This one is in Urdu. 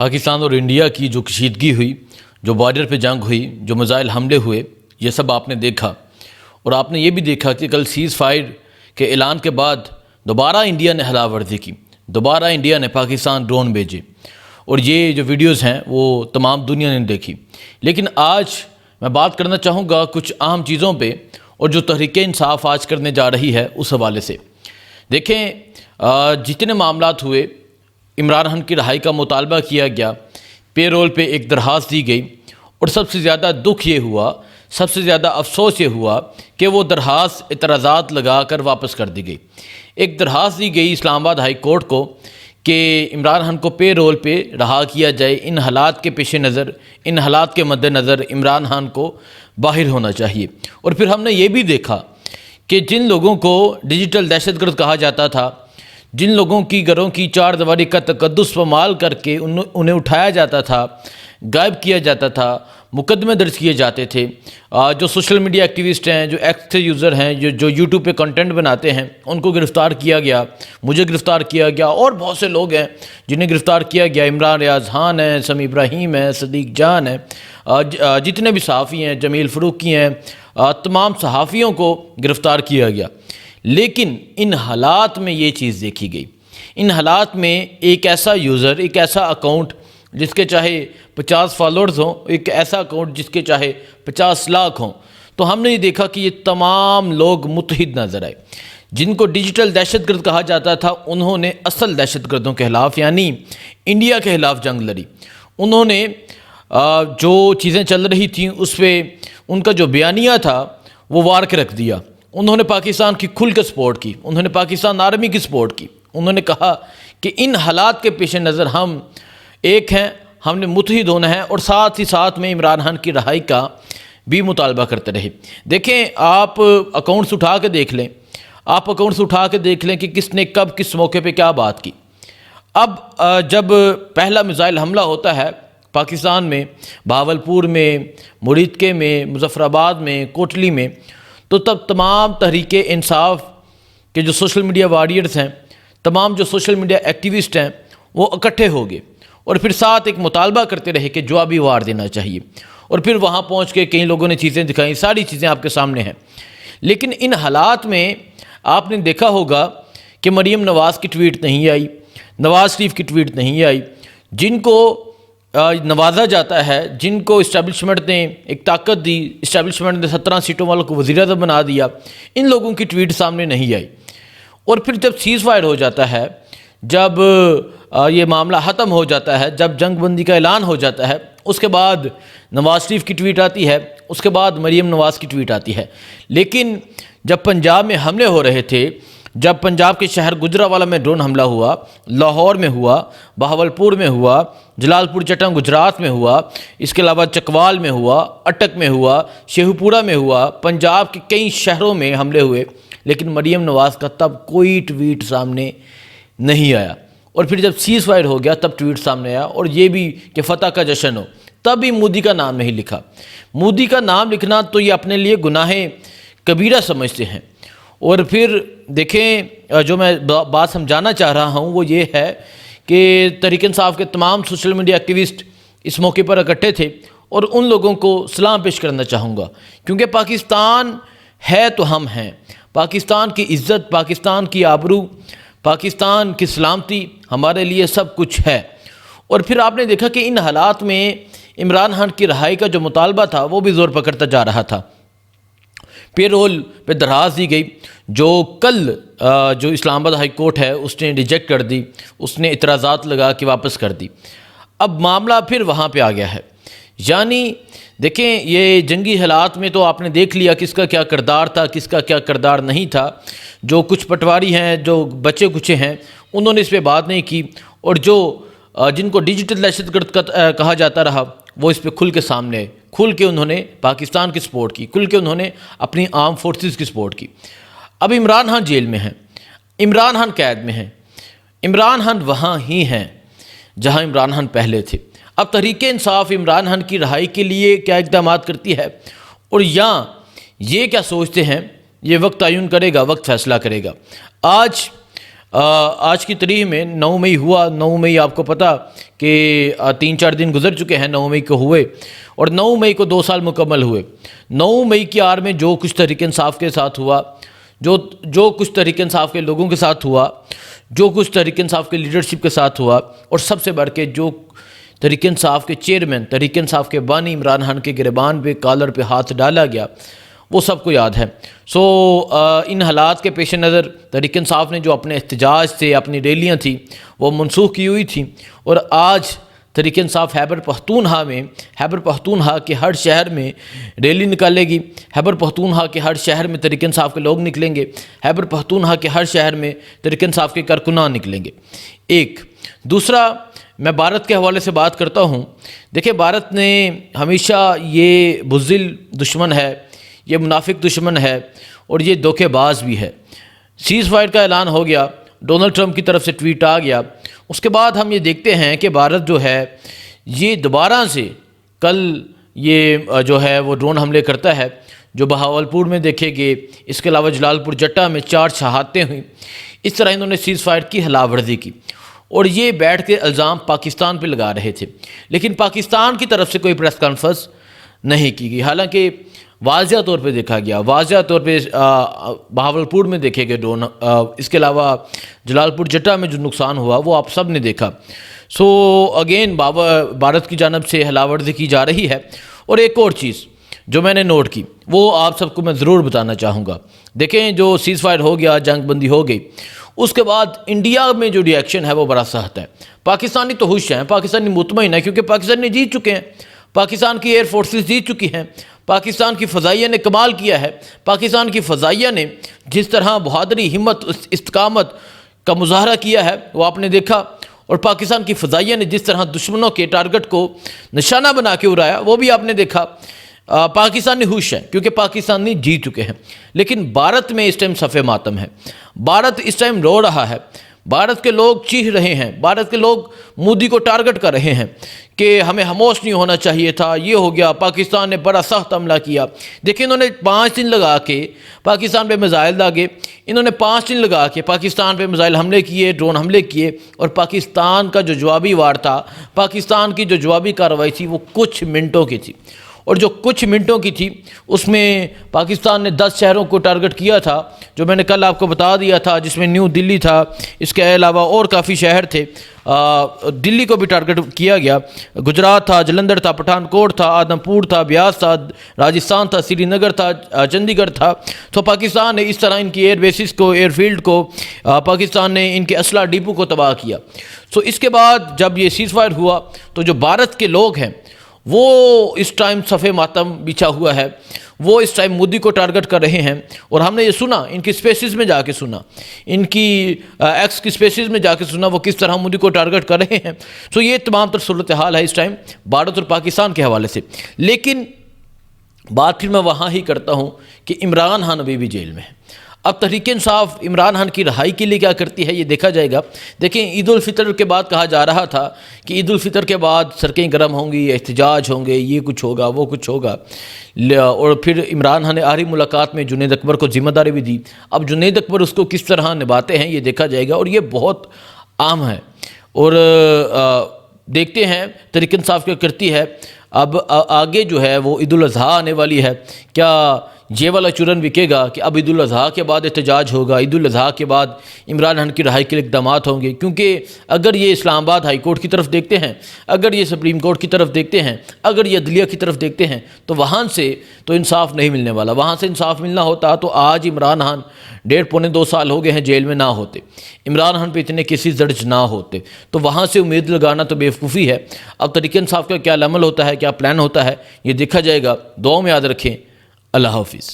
پاکستان اور انڈیا کی جو کشیدگی ہوئی، جو بارڈر پہ جنگ ہوئی، جو میزائل حملے ہوئے، یہ سب آپ نے دیکھا۔ اور آپ نے یہ بھی دیکھا کہ کل سیز فائر کے اعلان کے بعد دوبارہ انڈیا نے خلاف ورزی کی، دوبارہ انڈیا نے پاکستان ڈرون بھیجے، اور یہ جو ویڈیوز ہیں وہ تمام دنیا نے دیکھی۔ لیکن آج میں بات کرنا چاہوں گا کچھ اہم چیزوں پہ، اور جو تحریک انصاف آج کرنے جا رہی ہے اس حوالے سے۔ دیکھیں، جتنے معاملات ہوئے، عمران خان کی رہائی کا مطالبہ کیا گیا، پے رول پہ ایک درخواست دی گئی، اور سب سے زیادہ دکھ یہ ہوا، سب سے زیادہ افسوس یہ ہوا کہ وہ درخواست اعتراضات لگا کر واپس کر دی گئی۔ ایک درخواست دی گئی اسلام آباد ہائی کورٹ کو کہ عمران خان کو پے رول پہ رہا کیا جائے، ان حالات کے پیش نظر، ان حالات کے مد نظر عمران خان کو باہر ہونا چاہیے۔ اور پھر ہم نے یہ بھی دیکھا کہ جن لوگوں کو ڈیجیٹل دہشت گرد کہا جاتا تھا، جن لوگوں کی گھروں کی چار دیواری کا تقدس پامال کر کے انہیں اٹھایا جاتا تھا، غائب کیا جاتا تھا، مقدمے درج کیے جاتے تھے، جو سوشل میڈیا ایکٹیوسٹ ہیں، جو ایکس یوزر ہیں، جو یوٹیوب پہ کنٹینٹ بناتے ہیں، ان کو گرفتار کیا گیا، مجھے گرفتار کیا گیا، اور بہت سے لوگ ہیں جنہیں گرفتار کیا گیا۔ عمران ریاض خان ہیں، سمیع ابراہیم ہیں، صدیق جان ہیں، جتنے بھی صحافی ہیں، جمیل فروقی ہیں، تمام صحافیوں کو گرفتار کیا گیا۔ لیکن ان حالات میں یہ چیز دیکھی گئی، ان حالات میں ایک ایسا یوزر، ایک ایسا اکاؤنٹ جس کے چاہے 50 فالوورز ہوں، ایک ایسا اکاؤنٹ جس کے چاہے 50 لاکھ ہوں، تو ہم نے یہ دیکھا کہ یہ تمام لوگ متحد نظر آئے۔ جن کو ڈیجیٹل دہشت گرد کہا جاتا تھا، انہوں نے اصل دہشت گردوں کے خلاف یعنی انڈیا کے خلاف جنگ لڑی۔ انہوں نے جو چیزیں چل رہی تھیں اس پہ ان کا جو بیانیہ تھا وہ وار کے رکھ دیا۔ انہوں نے پاکستان کی کھل کے سپورٹ کی، انہوں نے پاکستان آرمی کی سپورٹ کی۔ انہوں نے کہا کہ ان حالات کے پیش نظر ہم ایک ہیں، ہم نے متحد ہونا ہے، اور ساتھ ہی ساتھ میں عمران خان کی رہائی کا بھی مطالبہ کرتے رہے۔ دیکھیں، آپ اکاؤنٹس اٹھا کے دیکھ لیں، آپ اکاؤنٹس اٹھا کے دیکھ لیں کہ کس نے کب کس موقع پہ کیا بات کی۔ اب جب پہلا میزائل حملہ ہوتا ہے پاکستان میں، بہاولپور میں، مریدکے میں، مظفر آباد میں، کوٹلی میں، تو تب تمام تحریک انصاف کے جو سوشل میڈیا وارڈیئرز ہیں، تمام جو سوشل میڈیا ایکٹیوسٹ ہیں، وہ اکٹھے ہو گئے، اور پھر ساتھ ایک مطالبہ کرتے رہے کہ جوابی وار دینا چاہیے۔ اور پھر وہاں پہنچ کے کئی لوگوں نے چیزیں دکھائیں، ساری چیزیں آپ کے سامنے ہیں۔ لیکن ان حالات میں آپ نے دیکھا ہوگا کہ مریم نواز کی ٹویٹ نہیں آئی، نواز شریف کی ٹویٹ نہیں آئی، جن کو نوازا جاتا ہے، جن کو اسٹیبلشمنٹ نے ایک طاقت دی، اسٹیبلشمنٹ نے 17 سیٹوں والوں کو وزیر اعظم بنا دیا، ان لوگوں کی ٹویٹ سامنے نہیں آئی۔ اور پھر جب سیز فائر ہو جاتا ہے، جب یہ معاملہ ختم ہو جاتا ہے، جب جنگ بندی کا اعلان ہو جاتا ہے، اس کے بعد نواز شریف کی ٹویٹ آتی ہے، اس کے بعد مریم نواز کی ٹویٹ آتی ہے۔ لیکن جب پنجاب میں حملے ہو رہے تھے، جب پنجاب کے شہر گجرانوالہ میں ڈرون حملہ ہوا، لاہور میں ہوا، بہاولپور میں ہوا، جلال پور چٹن گجرات میں ہوا، اس کے علاوہ چکوال میں ہوا، اٹک میں ہوا، شیخو پورہ میں ہوا، پنجاب کے کئی شہروں میں حملے ہوئے، لیکن مریم نواز کا تب کوئی ٹویٹ سامنے نہیں آیا۔ اور پھر جب سیز فائر ہو گیا تب ٹویٹ سامنے آیا، اور یہ بھی کہ فتح کا جشن ہو، تب بھی مودی کا نام نہیں لکھا۔ مودی کا نام لکھنا تو یہ اپنے لیے گناہ کبیرہ سمجھتے ہیں۔ اور پھر دیکھیں، جو میں بات سمجھانا چاہ رہا ہوں وہ یہ ہے کہ تحریک انصاف کے تمام سوشل میڈیا ایکٹیوسٹ اس موقع پر اکٹھے تھے، اور ان لوگوں کو سلام پیش کرنا چاہوں گا، کیونکہ پاکستان ہے تو ہم ہیں۔ پاکستان کی عزت، پاکستان کی آبرو، پاکستان کی سلامتی ہمارے لیے سب کچھ ہے۔ اور پھر آپ نے دیکھا کہ ان حالات میں عمران خان کی رہائی کا جو مطالبہ تھا وہ بھی زور پکڑتا جا رہا تھا۔ پے رول پہ درخواست دی گئی، جو کل جو اسلام آباد ہائی کورٹ ہے اس نے ریجیکٹ کر دی، اس نے اعتراضات لگا کے واپس کر دی۔ اب معاملہ پھر وہاں پہ آ گیا ہے۔ یعنی دیکھیں، یہ جنگی حالات میں تو آپ نے دیکھ لیا کس کا کیا کردار تھا، کس کا کیا کردار نہیں تھا۔ جو کچھ پٹواری ہیں، جو بچے کچے ہیں، انہوں نے اس پہ بات نہیں کی، اور جو جن کو ڈیجیٹل دہشت گرد کہا جاتا رہا، وہ اس پہ کھل کے سامنے آئے، کھل کے انہوں نے پاکستان کی سپورٹ کی، کھل کے انہوں نے اپنی آرم فورسز کی سپورٹ کی۔ اب عمران خان جیل میں ہیں، عمران خان قید میں ہیں، عمران خان وہاں ہی ہیں جہاں عمران خان پہلے تھے۔ اب تحریک انصاف عمران خان کی رہائی کے لیے کیا اقدامات کرتی ہے، اور یہاں یہ کیا سوچتے ہیں، یہ وقت تعین کرے گا، وقت فیصلہ کرے گا۔ آج آج کی تاریخ میں 9 مئی ہوا. 9 مئی آپ کو پتہ کہ 3-4 دن گزر چکے ہیں 9 مئی کو ہوئے, اور 9 مئی کو 2 سال مکمل ہوئے. 9 مئی کی آڑ میں جو کچھ تحریک انصاف کے ساتھ ہوا, جو کچھ تحریک انصاف کے لوگوں کے ساتھ ہوا, جو کچھ تحریک انصاف کے لیڈرشپ کے ساتھ ہوا, اور سب سے بڑھ کے جو تحریک انصاف کے چیئرمین, تحریک انصاف کے بانی عمران خان کے گریبان پہ, کالر پہ ہاتھ ڈالا گیا, وہ سب کو یاد ہے. ان حالات کے پیش نظر تحریک انصاف نے جو اپنے احتجاج سے اپنی ریلیاں تھیں وہ منسوخ کی ہوئی تھیں, اور آج تحریک انصاف خیبر پختونخوا کے ہر شہر میں ریلی نکالے گی. خیبر پختونخوا کے ہر شہر میں تحریک انصاف کے لوگ نکلیں گے. خیبر پختونخوا کے ہر شہر میں تحریک انصاف کے کارکنان نکلیں گے. ایک دوسرا, میں بھارت کے حوالے سے بات کرتا ہوں. دیکھیں, بھارت نے ہمیشہ یہ بزدل دشمن ہے, یہ منافق دشمن ہے, اور یہ دھوکے باز بھی ہے. سیز فائر کا اعلان ہو گیا, ڈونلڈ ٹرمپ کی طرف سے ٹویٹ آ گیا. اس کے بعد ہم یہ دیکھتے ہیں کہ بھارت جو ہے یہ دوبارہ سے کل یہ جو ہے وہ ڈرون حملے کرتا ہے, جو بہاولپور میں دیکھے گئے. اس کے علاوہ جلال پور جٹہ میں 4 شہادتیں ہوئیں. اس طرح انہوں نے سیز فائر کی خلاف ورزی کی, اور یہ بیٹھ کے الزام پاکستان پہ لگا رہے تھے. لیکن پاکستان کی طرف سے کوئی پریس کانفرنس نہیں کی گئی. حالانکہ واضح طور پہ دیکھا گیا, واضح طور پہ بہاولپور میں دیکھے گئے ڈرون, اس کے علاوہ جلال پور جٹہ میں جو نقصان ہوا وہ آپ سب نے دیکھا. اگین بھارت کی جانب سے خلاف ورزی کی جا رہی ہے. اور ایک اور چیز جو میں نے نوٹ کی وہ آپ سب کو میں ضرور بتانا چاہوں گا. دیکھیں, جو سیز فائر ہو گیا, جنگ بندی ہو گئی, اس کے بعد انڈیا میں جو ری ایکشن ہے وہ بڑا سخت ہے. پاکستانی تو خوش ہیں, پاکستانی مطمئن ہیں, کیونکہ پاکستان نے جیت چکے ہیں. پاکستان کی ایئر فورسز جیت چکی ہیں. پاکستان کی فضائیہ نے کمال کیا ہے. پاکستان کی فضائیہ نے جس طرح بہادری, ہمت, استقامت کا مظاہرہ کیا ہے وہ آپ نے دیکھا. اور پاکستان کی فضائیہ نے جس طرح دشمنوں کے ٹارگٹ کو نشانہ بنا کے اڑایا وہ بھی آپ نے دیکھا. پاکستانی خوش ہیں کیونکہ پاکستانی جیت چکے ہیں. لیکن بھارت میں اس ٹائم صف ماتم ہے. بھارت اس ٹائم رو رہا ہے. بھارت کے لوگ چیخ رہے ہیں, بھارت کے لوگ مودی کو ٹارگٹ کر رہے ہیں کہ ہمیں خاموش نہیں ہونا چاہیے تھا, یہ ہو گیا, پاکستان نے بڑا سخت حملہ کیا. دیکھیں, انہوں نے 5 دن لگا کے پاکستان پہ میزائل داغے, انہوں نے 5 دن لگا کے پاکستان پہ میزائل حملے کیے, ڈرون حملے کیے, اور پاکستان کا جو جوابی وار تھا, پاکستان کی جو جوابی کارروائی تھی وہ کچھ منٹوں کی تھی. اور جو کچھ منٹوں کی تھی اس میں پاکستان نے 10 شہروں کو ٹارگٹ کیا تھا, جو میں نے کل آپ کو بتا دیا تھا, جس میں نیو دلی تھا. اس کے علاوہ اور کافی شہر تھے. دلی کو بھی ٹارگٹ کیا گیا, گجرات تھا, جلندھر تھا, پٹھان کوٹ تھا, آدم پور تھا, بیاس تھا, راجستھان تھا, سری نگر تھا, چندی گڑھ تھا. تو پاکستان نے اس طرح ان کی ایئر بیسز کو, ایئر فیلڈ کو, پاکستان نے ان کے اسلحہ ڈپو کو تباہ کیا. اس کے بعد جب یہ سیز فائر ہوا تو جو بھارت کے لوگ ہیں وہ اس ٹائم صف ماتم بچھا ہوا ہے. وہ اس ٹائم مودی کو ٹارگٹ کر رہے ہیں. اور ہم نے یہ سنا, ان کی سپیسز میں جا کے سنا, ان کی ایکس کی سپیسز میں جا کے سنا وہ کس طرح مودی کو ٹارگٹ کر رہے ہیں. یہ تمام تر صورتحال ہے اس ٹائم بھارت اور پاکستان کے حوالے سے. لیکن بات پھر میں وہاں ہی کرتا ہوں کہ عمران خان ابھی بھی جیل میں ہے. اب تحریک انصاف عمران خان کی رہائی کے لیے کیا کرتی ہے یہ دیکھا جائے گا. دیکھیں, عید الفطر کے بعد کہا جا رہا تھا کہ عید الفطر کے بعد سڑکیں گرم ہوں گی, احتجاج ہوں گے, یہ کچھ ہوگا, وہ کچھ ہوگا. اور پھر عمران خان نے آخری ملاقات میں جنید اکبر کو ذمہ داری بھی دی. اب جنید اکبر اس کو کس طرح نبھاتے ہیں یہ دیکھا جائے گا, اور یہ بہت عام ہے. اور دیکھتے ہیں تحریک انصاف کیا کرتی ہے. اب آگے جو ہے وہ عید الاضحیٰ آنے والی ہے. کیا یہ والا چورن بکے گا کہ اب عید الاضحیٰ کے بعد احتجاج ہوگا, عید الاضحیٰ کے بعد عمران خان کی رہائی کے لیے اقدامات ہوں گے؟ کیونکہ اگر یہ اسلام آباد ہائی کورٹ کی طرف دیکھتے ہیں, اگر یہ سپریم کورٹ کی طرف دیکھتے ہیں, اگر یہ عدلیہ کی طرف دیکھتے ہیں, تو وہاں سے تو انصاف نہیں ملنے والا. وہاں سے انصاف ملنا ہوتا تو آج عمران خان 1.5-2 سال ہو گئے ہیں جیل میں نہ ہوتے, عمران خان پہ اتنے کیسز درج نہ ہوتے. تو وہاں سے امید لگانا تو بیوقوفی ہے. اب تحریک انصاف کا کیا عمل ہوتا ہے, کیا پلان ہوتا ہے, یہ دیکھا جائے گا. دعاؤں میں یاد رکھیں. اللہ حافظ.